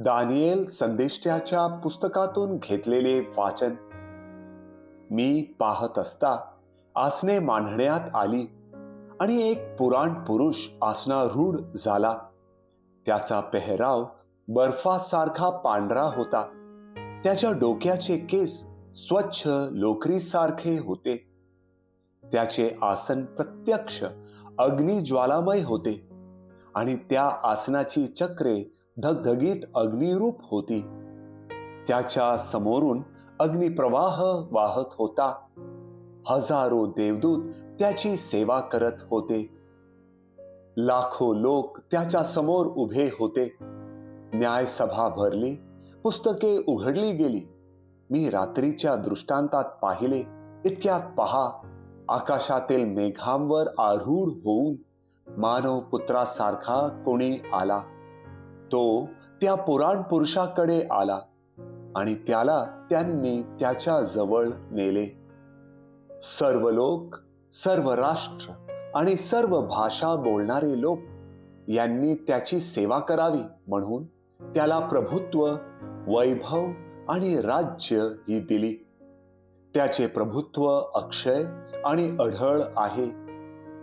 Daniel संदेष्ट्याच्या पुस्तकातून घेतलेले वाचन. मी पाहत असता आसने मांडण्यात आली आणि एक पुराण पुरुष आसनारूढ झाला. त्याचा पेहराव बर्फासारखा पांढरा होता. त्याच्या डोक्याचे केस स्वच्छ लोकरीसारखे होते. त्याचे आसन प्रत्यक्ष अग्निज्वालामय होते आणि त्या आसनाची चक्रे धगधगीत अग्निरूप होती. त्याच्या समोरून अग्निप्रवाह वाहत होता. हजारो देवदूत त्याची सेवा करत होते. लाखो लोक त्याच्या समोर उभे होते. न्यायसभा भरली, पुस्तके उघडली गेली. मी रात्रीच्या दृष्टांतात पाहिले, इतक्यात पहा, आकाशातील मेघांवर आरूढ होऊन मानव पुत्रासारखा कोणी आला. तो त्या पुराण पुरुषाकडे आला आणि त्याला त्यांनी त्याच्या जवळ नेले. सर्व लोक, सर्व राष्ट्र आणि सर्व भाषा बोलणारे लोक यांनी त्याची सेवा करावी म्हणून त्याला प्रभुत्व, वैभव आणि राज्य ही दिली. त्याचे प्रभुत्व अक्षय आणि अढळ आहे.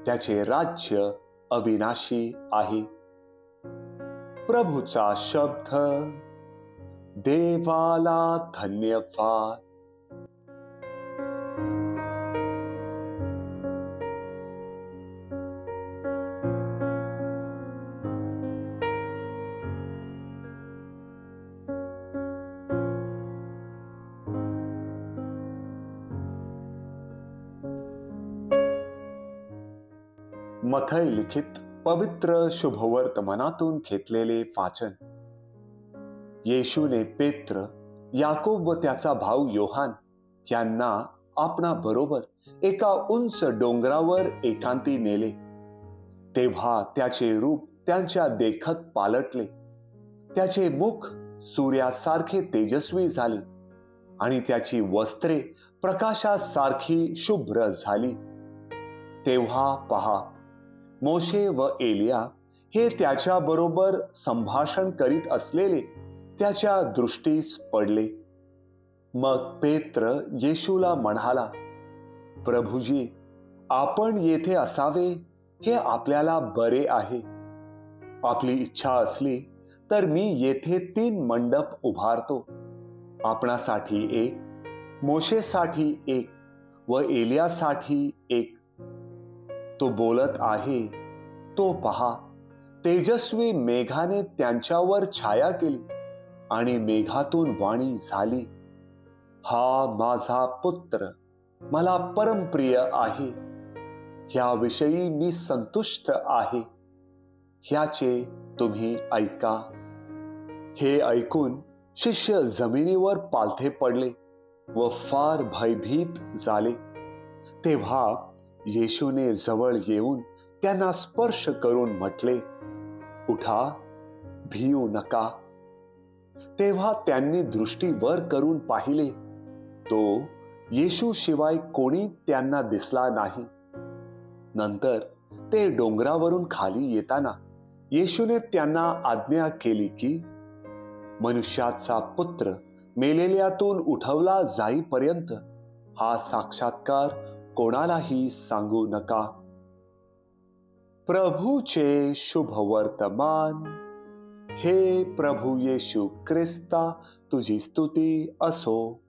त्याचे राज्य अविनाशी आहे. प्रभूचा शब्द. देवाला धन्यवाद. मथई लिखित पवित्र शुभवर्तमानातून घेतलेले वाचन. येशूने पेत्र, याकोब व त्याचा भाऊ योहान यांना आपणा बरोबर एका उंच डोंगरावर एकांती नेले. तेव्हा त्याचे रूप त्यांच्या देखत पालटले. त्याचे मुख सूर्यासारखे तेजस्वी झाले आणि त्याची वस्त्रे प्रकाशासारखी शुभ्र झाली. तेव्हा पहा, मोशे व एलिया हे त्याच्या बरोबर संभाषण करीत असलेले त्याच्या दृष्टीस पडले. मग पेत्र येशूला म्हणाला, प्रभुजी, आपण येथे असावे हे आपल्याला बरे आहे. आपली इच्छा असली तर मी येथे 3 मंडप उभारतो, आपणासाठी एक, मोशेसाठी एक व एलियासाठी एक. तो बोलत आहे, तो पहा, तेजस्वी मेघाने त्यांच्यावर छाया केली आणि मेघातून वाणी झाली, हा माझा पुत्र मला परमप्रिय आहे, ह्याविषयी मी संतुष्ट आहे, ह्याचे तुम्ही ऐका. हे ऐकून शिष्य जमिनीवर पालथे पडले व फार भयभीत झाले. तेव्हा येशूने जवळ येऊन त्यांना स्पर्श करून म्हटले, उठा, भिऊ नका. तेव्हा त्यांनी दृष्टी वर करून पाहिले, तो येशू शिवाय कोणी त्यांना दिसला नाही. नंतर ते डोंगरावरून खाली येताना येशूने त्यांना आज्ञा केली की, मनुष्याचा पुत्र मेलेल्यातून उठवला जाईपर्यंत हा साक्षात्कार कोणालाही सांगू नका. प्रभूचे शुभवर्तमान. हे प्रभू येशू ख्रिस्ता, तुझी स्तुती असो.